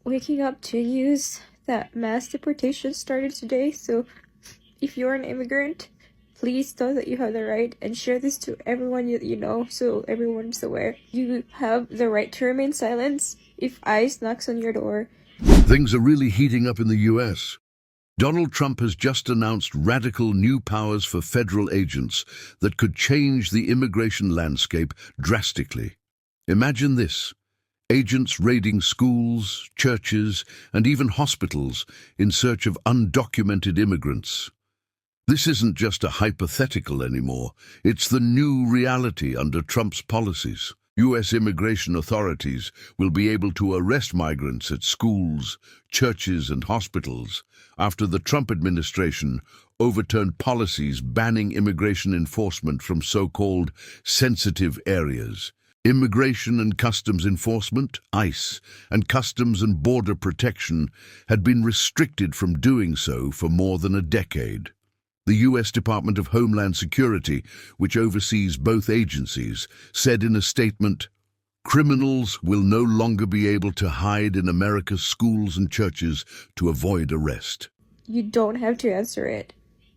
waking up to news that mass deportation started today. So if you're an immigrant, please know that you have the right and share this to everyone you know so everyone's aware. You have the right to remain silent if ICE knocks on your door. Things are really heating up in the US. Donald Trump has just announced radical new powers for federal agents that could change the immigration landscape drastically. Imagine this: agents raiding schools, churches, and even hospitals in search of undocumented immigrants. This isn't just a hypothetical anymore. It's the new reality under Trump's policies. U.S. immigration authorities will be able to arrest migrants at schools, churches, and hospitals after the Trump administration overturned policies banning immigration enforcement from so-called sensitive areas. Immigration and Customs Enforcement, ICE, and Customs and Border Protection had been restricted from doing so for more than a decade. The U.S. Department of Homeland Security, which oversees both agencies, said in a statement, "Criminals will no longer be able to hide in America's schools and churches to avoid arrest." You don't have to answer it.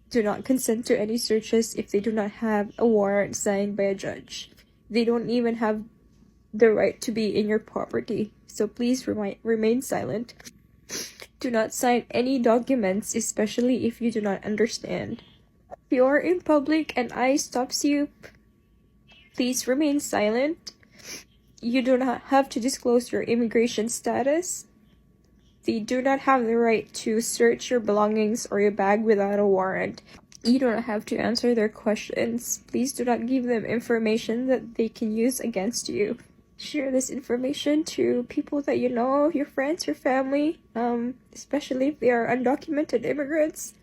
Do not consent to any searches if they do not have a warrant signed by a judge. They don't even have the right to be in your property, so please remain silent. Do not sign any documents, especially if you do not understand. If you are in public and ICE stops you, please remain silent. You do not have to disclose your immigration status. They do not have the right to search your belongings or your bag without a warrant. You do not have to answer their questions. Please do not give them information that they can use against you. Share this information to people that you know, your friends, your family, especially if they are undocumented immigrants.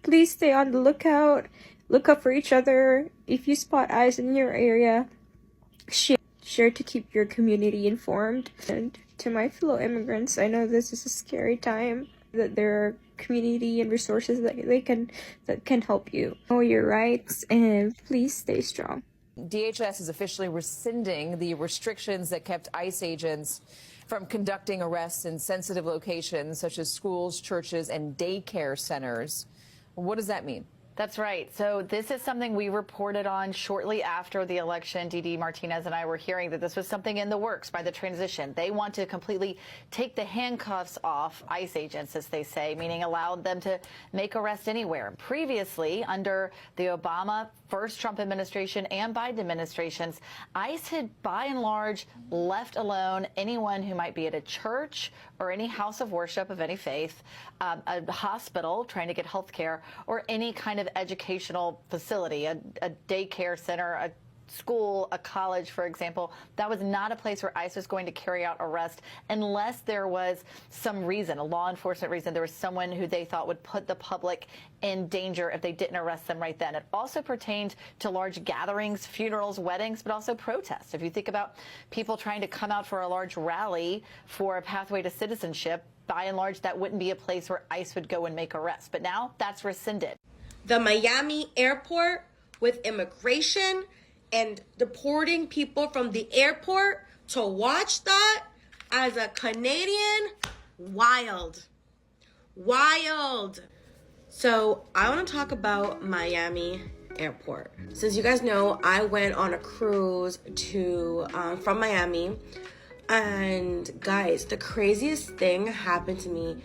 Please stay on the lookout. Look up for each other. If you spot ICE in your area, share to keep your community informed. And to my fellow immigrants, I know this is a scary time, that there are community and resources that can help you. Know your rights and please stay strong. DHS is officially rescinding the restrictions that kept ICE agents from conducting arrests in sensitive locations such as schools, churches, and daycare centers. What does that mean? That's right. So this is something we reported on shortly after the election. Didi Martinez and I were hearing that this was something in the works by the transition. They want to completely take the handcuffs off ICE agents, as they say, meaning allow them to make arrests anywhere. Previously, under the Obama first Trump administration and Biden administrations, ICE had by and large left alone anyone who might be at a church or any house of worship of any faith, a hospital trying to get health care, or any kind of educational facility, a daycare center, a school, a college, for example. That was not a place where ICE was going to carry out arrest unless there was some reason, a law enforcement reason. There was someone who they thought would put the public in danger if they didn't arrest them right then. It also pertained to large gatherings, funerals, weddings, but also protests. If you think about people trying to come out for a large rally for a pathway to citizenship, by and large, that wouldn't be a place where ICE would go and make arrests. But now that's rescinded. The Miami airport with immigration and deporting people from the airport, to watch that as a Canadian, wild. So I want to talk about Miami airport. Since you guys know, I went on a cruise from Miami, and guys, the craziest thing happened to me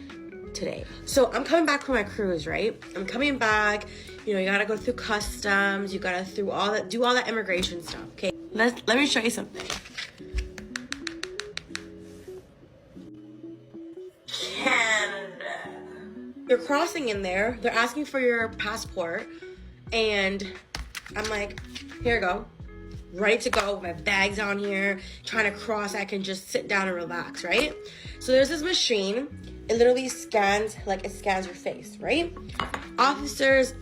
today. So I'm coming back from my cruise, right? I'm coming back. You gotta go through customs. You gotta do all that immigration stuff. Okay, let me show you something. Canada. You're crossing in there. They're asking for your passport, and I'm like, here you go, ready to go. My bag's on here, trying to cross. I can just sit down and relax, right? So there's this machine. It literally scans your face, right? Officers,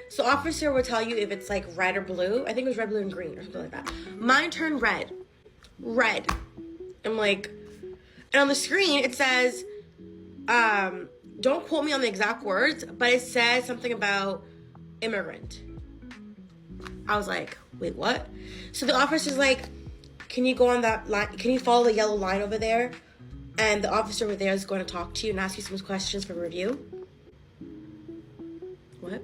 so officer will tell you if it's like red or blue. I think it was red, blue, and green or something like that. Mine turned red. I'm like, and on the screen it says, don't quote me on the exact words, but it says something about immigrant. I was like, wait, what? So the officer's like, can you go on that line? Can you follow the yellow line over there? and the officer over there is going to talk to you and ask you some questions for review. What?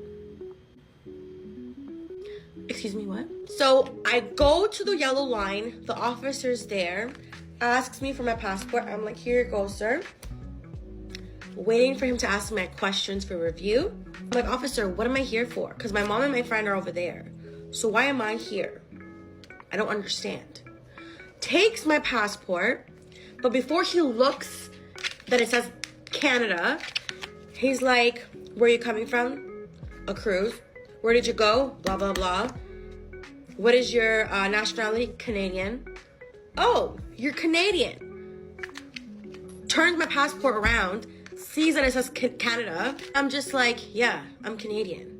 Excuse me, what? So I go to the yellow line, the officer's there, asks me for my passport. I'm like, here you go, sir. Waiting for him to ask me my questions for review. I'm like, officer, what am I here for? Because my mom and my friend are over there. So why am I here? I don't understand. Takes my passport, but before he looks that it says Canada, he's like, where are you coming from? A cruise. Where did you go? Blah, blah, blah. What is your nationality? Canadian. Oh, you're Canadian. Turns my passport around, sees that it says Canada. I'm just like, yeah, I'm Canadian.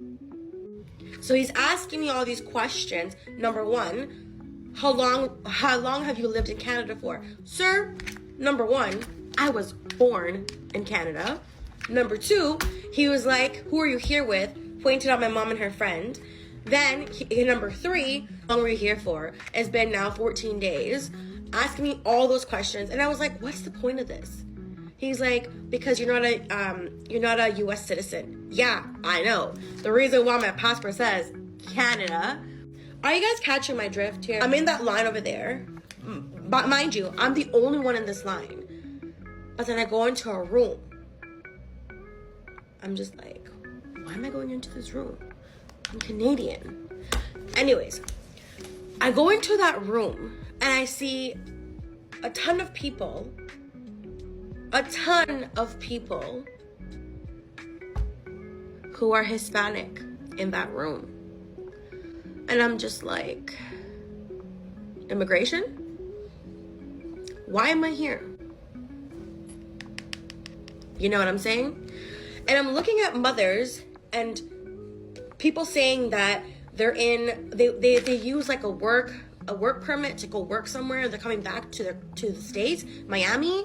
So he's asking me all these questions. Number one, how long have you lived in Canada for? Sir, number one, I was born in Canada. Number two, he was like, who are you here with? Pointed out my mom and her friend. Then, number three, how long were you here for? It's been now 14 days. Asking me all those questions. And I was like, what's the point of this? He's like, because you're not a U.S. citizen. Yeah, I know. The reason why my passport says Canada. Are you guys catching my drift here? I'm in that line over there. But mind you, I'm the only one in this line. But then I go into a room. I'm just like, why am I going into this room? I'm Canadian. Anyways, I go into that room and I see a ton of people who are Hispanic in that room. And I'm just like, immigration? Why am I here? You know what I'm saying? And I'm looking at mothers and people saying that they use like a work permit to go work somewhere. They're coming back to the States, Miami,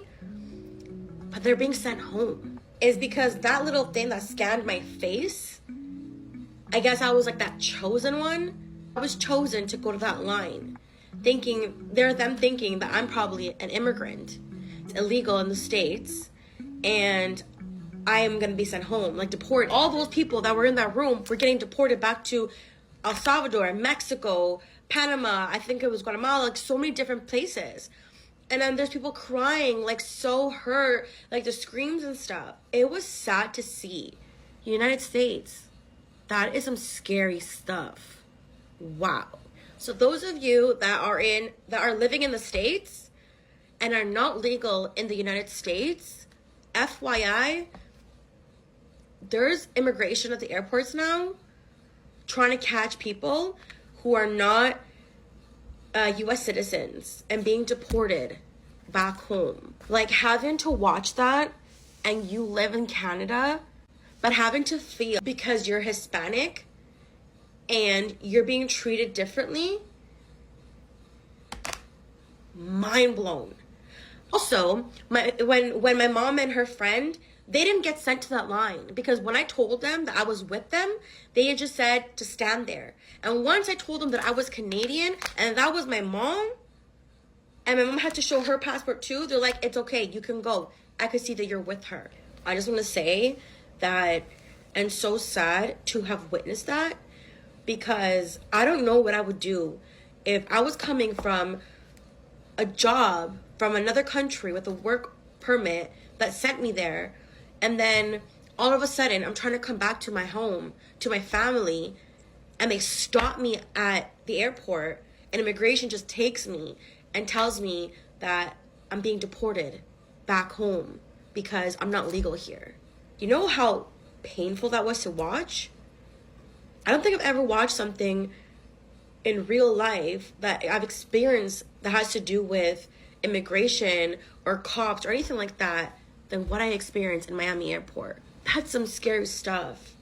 but they're being sent home. Is because that little thing that scanned my face, I guess I was like that chosen one. I was chosen to go to that line, thinking that I'm probably an immigrant. It's illegal in the States, and I am going to be sent home, like deported. All those people that were in that room were getting deported back to El Salvador, Mexico, Panama, I think it was Guatemala, like so many different places. And then there's people crying, like so hurt, like the screams and stuff. It was sad to see. United States, that is some scary stuff. Wow. So those of you that are living in the States and are not legal in the United States, FYI, there's immigration at the airports now trying to catch people who are not U.S. citizens and being deported back home. Like having to watch that and you live in Canada, but having to feel because you're Hispanic and you're being treated differently, mind blown. Also, when my mom and her friend, they didn't get sent to that line because when I told them that I was with them, they just said to stand there. And once I told them that I was Canadian and that was my mom, and my mom had to show her passport too, they're like, it's okay, you can go. I could see that you're with her. I just want to say that I'm so sad to have witnessed that because I don't know what I would do if I was coming from a job from another country with a work permit that sent me there, and then all of a sudden I'm trying to come back to my home, to my family, and they stop me at the airport and immigration just takes me and tells me that I'm being deported back home because I'm not legal here. You know how painful that was to watch? I don't think I've ever watched something in real life that I've experienced that has to do with immigration or cops or anything like that than what I experienced in Miami airport. That's some scary stuff.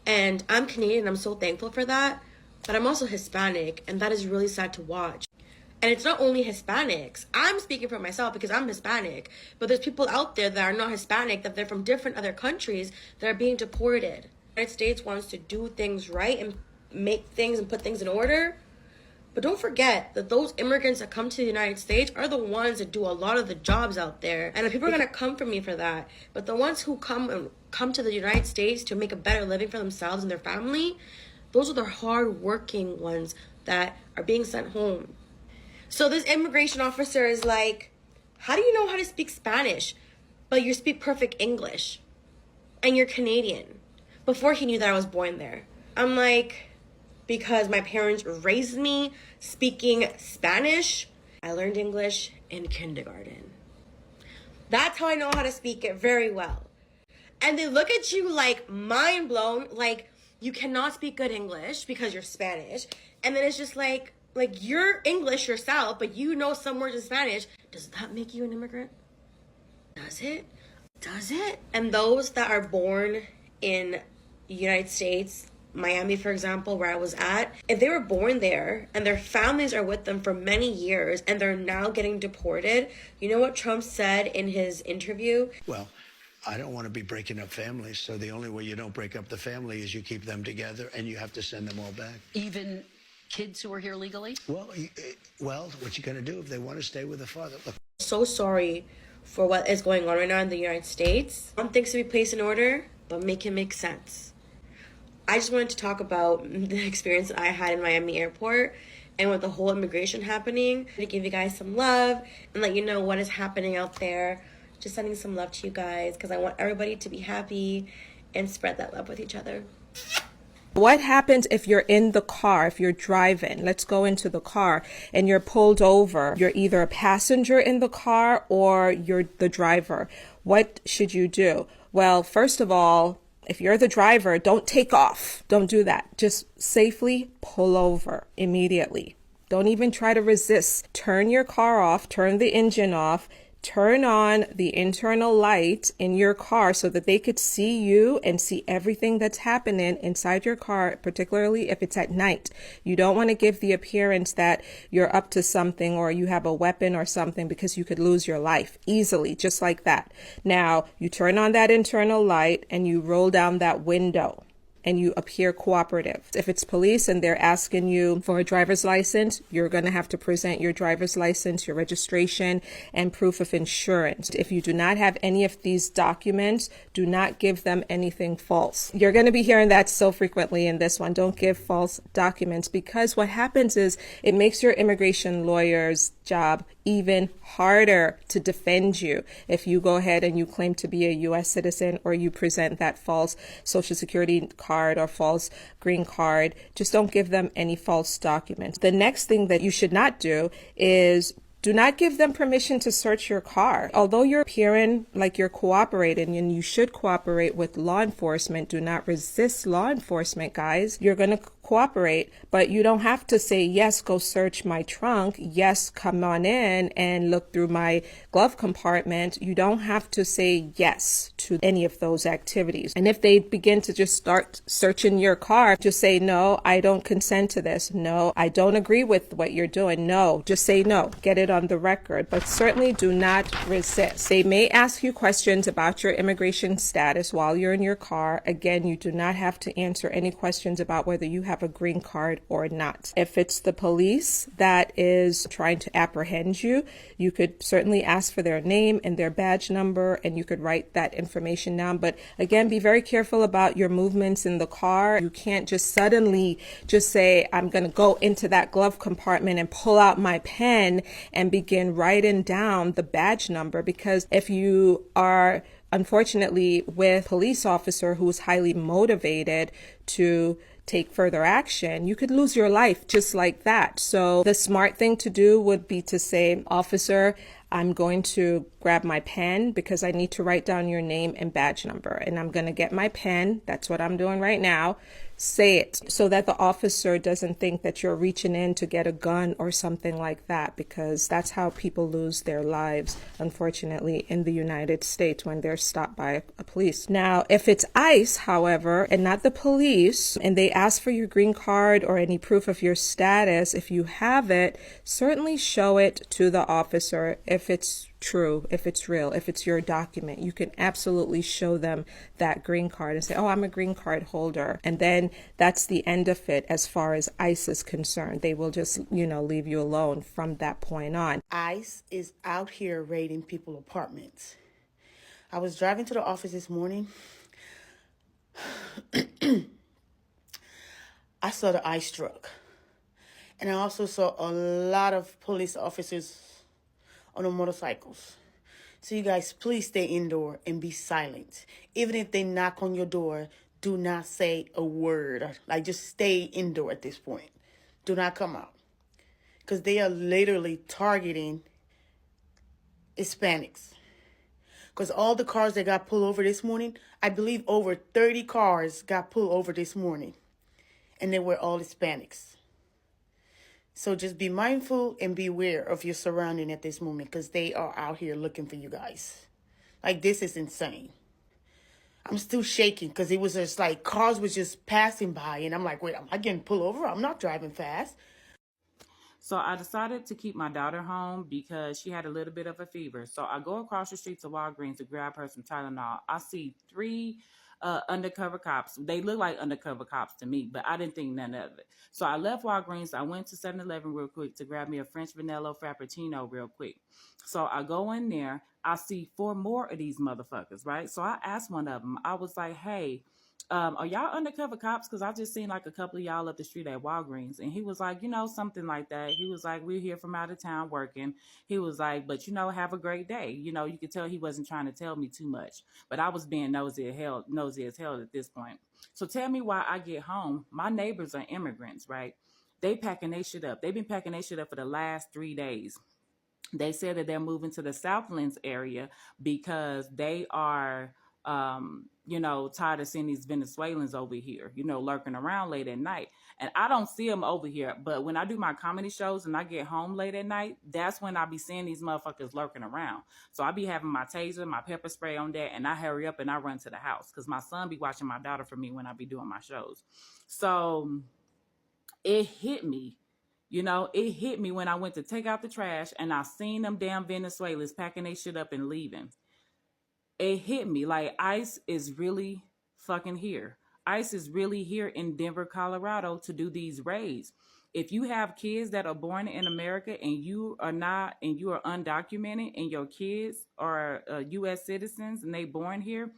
And I'm Canadian, I'm so thankful for that, but I'm also Hispanic, and that is really sad to watch. And it's not only Hispanics. I'm speaking for myself because I'm Hispanic, but there's people out there that are not Hispanic, that they're from different other countries that are being deported. The United States wants to do things right and make things and put things in order, But don't forget that those immigrants that come to the United States are the ones that do a lot of the jobs out there. And people are going to come for me for that. But the ones who come to the United States to make a better living for themselves and their family, those are the hard-working ones that are being sent home. So this immigration officer is like, how do you know how to speak Spanish, but you speak perfect English? And you're Canadian. Before he knew that I was born there. I'm like, because my parents raised me speaking Spanish. I learned English in kindergarten. That's how I know how to speak it very well. And they look at you like mind blown, like you cannot speak good English because you're Spanish. And then it's just like you're English yourself, but you know some words in Spanish. Does that make you an immigrant? Does it? Does it? And those that are born in the United States, Miami, for example, where I was at, if they were born there and their families are with them for many years and they're now getting deported, you know what Trump said in his interview? Well, I don't want to be breaking up families, so the only way you don't break up the family is you keep them together and you have to send them all back. Even kids who are here legally? Well, what you going to do if they want to stay with the father? Look. So sorry for what is going on right now in the United States. I want things to be placed in order, but make it make sense. I just wanted to talk about the experience that I had in Miami airport and with the whole immigration happening, to give you guys some love and let you know what is happening out there. Just sending some love to you guys because I want everybody to be happy and spread that love with each other. What happens if you're in the car, if you're driving, let's go into the car, and you're pulled over? You're either a passenger in the car or you're the driver. What should you do? Well, first of all, if you're the driver, don't take off. Don't do that. Just safely pull over immediately. Don't even try to resist. Turn your car off, turn the engine off. Turn on the internal light in your car so that they could see you and see everything that's happening inside your car, particularly if it's at night. You don't want to give the appearance that you're up to something or you have a weapon or something, because you could lose your life easily, just like that. Now, you turn on that internal light and you roll down that window and you appear cooperative. If it's police and they're asking you for a driver's license, you're going to have to present your driver's license, your registration, and proof of insurance. If you do not have any of these documents, do not give them anything false. You're going to be hearing that so frequently in this one. Don't give false documents, because what happens is it makes your immigration lawyer's job even harder to defend you if you go ahead and you claim to be a U.S. citizen or you present that false Social Security card or false green card. Just don't give them any false documents. The next thing that you should not do is do not give them permission to search your car. Although you're appearing like you're cooperating and you should cooperate with law enforcement, do not resist law enforcement, guys. You're going to cooperate, but you don't have to say, yes, go search my trunk. Yes, come on in and look through my glove compartment. You don't have to say yes to any of those activities. And if they begin to just start searching your car, just say, no, I don't consent to this. No, I don't agree with what you're doing. No, just say no. Get it on the record, but certainly do not resist. They may ask you questions about your immigration status while you're in your car. Again, you do not have to answer any questions about whether you have a green card or not. If it's the police that is trying to apprehend you, you could certainly ask for their name and their badge number, and you could write that information down. But again, be very careful about your movements in the car. You can't just suddenly just say, I'm going to go into that glove compartment and pull out my pen and begin writing down the badge number, because if you are unfortunately with a police officer who's highly motivated to take further action, you could lose your life just like that. So the smart thing to do would be to say, officer, I'm going to grab my pen because I need to write down your name and badge number. And I'm going to get my pen. That's what I'm doing right now. Say it so that the officer doesn't think that you're reaching in to get a gun or something like that, because that's how people lose their lives, unfortunately, in the United States when they're stopped by a police. Now, if it's ICE, however, and not the police, and they ask for your green card or any proof of your status, if you have it, certainly show it to the officer. If it's true, if it's real, if it's your document. You can absolutely show them that green card and say, oh, I'm a green card holder. And then that's the end of it as far as ICE is concerned. They will just, leave you alone from that point on. ICE is out here raiding people's apartments. I was driving to the office this morning. I saw the ICE truck. And I also saw a lot of police officers on the motorcycles. So you guys, please stay indoor and be silent. Even if they knock on your door, do not say a word. Like, just stay indoor at this point. Do not come out. Because they are literally targeting Hispanics. Because all the cars that got pulled over this morning, I believe over 30 cars got pulled over this morning. And they were all Hispanics. So just be mindful and beware of your surrounding at this moment, because they are out here looking for you guys. Like, this is insane. I'm still shaking because it was just like cars was just passing by. And I'm like, wait, am I getting pulled over? I'm not driving fast. So I decided to keep my daughter home because she had a little bit of a fever. So I go across the street to Walgreens to grab her some Tylenol. I see 3 undercover cops. They look like undercover cops to me, but I didn't think none of it. So I left Walgreens. I went to 7-Eleven real quick to grab me a French vanilla Frappuccino real quick. So I go in there. I see 4 more of these motherfuckers, right? So I asked one of them. I was like, hey, are y'all undercover cops? Because I just seen like a couple of y'all up the street at Walgreens. And he was like, something like that. He was like, we're here from out of town working. He was like, but, have a great day. You could tell he wasn't trying to tell me too much. But I was being nosy as hell at this point. So tell me why I get home. My neighbors are immigrants, right? They packing their shit up. They've been packing their shit up for the last 3 days. They said that they're moving to the Southlands area because they are tired of seeing these Venezuelans over here, lurking around late at night. And I don't see them over here. But when I do my comedy shows and I get home late at night, that's when I be seeing these motherfuckers lurking around. So I be having my taser, my pepper spray on that, and I hurry up and I run to the house because my son be watching my daughter for me when I be doing my shows. So it hit me. It hit me when I went to take out the trash and I seen them damn Venezuelans packing their shit up and leaving. It hit me like ICE is really fucking here. ICE is really here in Denver, Colorado to do these raids. If you have kids that are born in America and you are undocumented and your kids are U.S. citizens and they born here,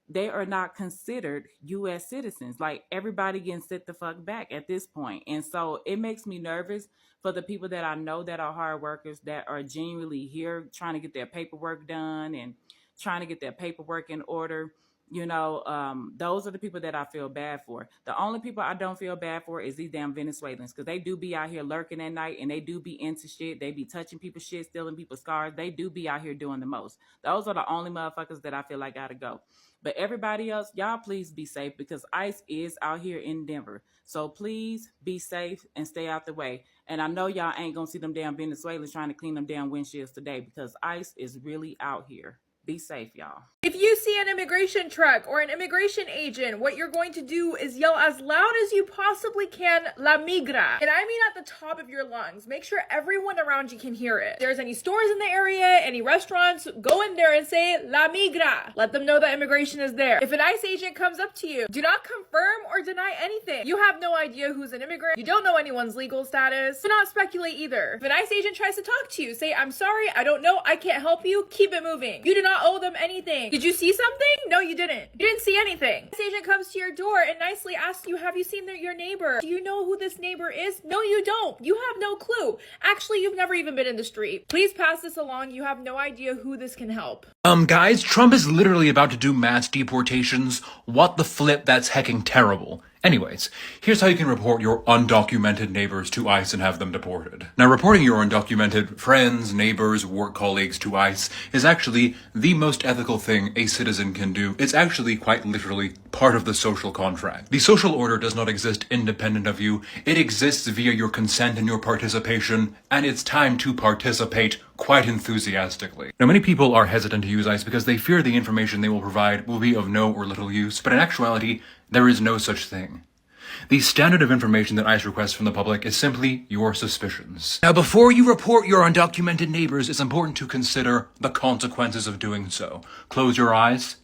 they are not considered U.S. citizens. Like, everybody getting set the fuck back at this point. And so it makes me nervous for the people that I know that are hard workers, that are genuinely here trying to get their paperwork done and trying to get their paperwork in order. Those are the people that I feel bad for. The only people I don't feel bad for is these damn Venezuelans, because they do be out here lurking at night and they do be into shit. They be touching people's shit, stealing people's cars. They do be out here doing the most. Those are the only motherfuckers that I feel like gotta go. But everybody else, y'all please be safe, because ICE is out here in Denver. So please be safe and stay out the way. And I know y'all ain't gonna see them damn Venezuelans trying to clean them damn windshields today, because ICE is really out here. Be safe, y'all. If you see an immigration truck or an immigration agent, what you're going to do is yell as loud as you possibly can, La Migra. And I mean at the top of your lungs. Make sure everyone around you can hear it. If there's any stores in the area, any restaurants, go in there and say, La Migra. Let them know that immigration is there. If an ICE agent comes up to you, do not confirm or deny anything. You have no idea who's an immigrant. You don't know anyone's legal status. Do not speculate either. If an ICE agent tries to talk to you, say, I'm sorry, I don't know, I can't help you. Keep it moving. You do not owe them anything. Did you see something? No, you didn't. You didn't see anything. This agent comes to your door and nicely asks you, have you seen your neighbor? Do you know who this neighbor is? No, you don't. You have no clue. Actually, you've never even been in the street. Please pass this along. You have no idea who this can help. Guys, Trump is literally about to do mass deportations. What the flip? That's hecking terrible. Anyways, here's how you can report your undocumented neighbors to ICE and have them deported. Now, reporting your undocumented friends, neighbors, work colleagues to ICE is actually the most ethical thing a citizen can do. It's actually quite literally part of the social contract. The social order does not exist independent of you. It exists via your consent and your participation, and it's time to participate quite enthusiastically. Now, many people are hesitant to use ICE because they fear the information they will provide will be of no or little use, but in actuality, there is no such thing. The standard of information that ICE requests from the public is simply your suspicions. Now, before you report your undocumented neighbors, it's important to consider the consequences of doing so. Close your eyes.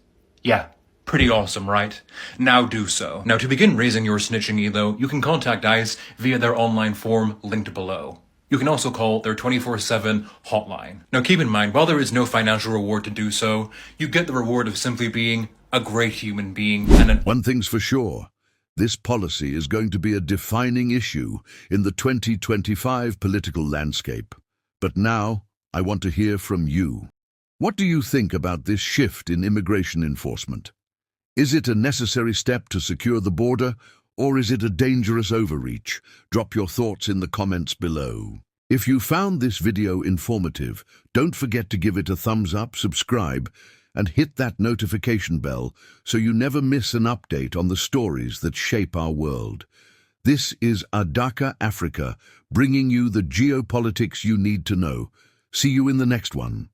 Yeah. Pretty awesome, right? Now do so. Now, to begin raising your snitching elo, you can contact ICE via their online form linked below. You can also call their 24/7 hotline. Now, keep in mind, while there is no financial reward to do so, you get the reward of simply being a great human being and One thing's for sure, this policy is going to be a defining issue in the 2025 political landscape. But now, I want to hear from you. What do you think about this shift in immigration enforcement? Is it a necessary step to secure the border, or is it a dangerous overreach? Drop your thoughts in the comments below. If you found this video informative, don't forget to give it a thumbs up, subscribe, and hit that notification bell so you never miss an update on the stories that shape our world. This is Adaka Africa, bringing you the geopolitics you need to know. See you in the next one.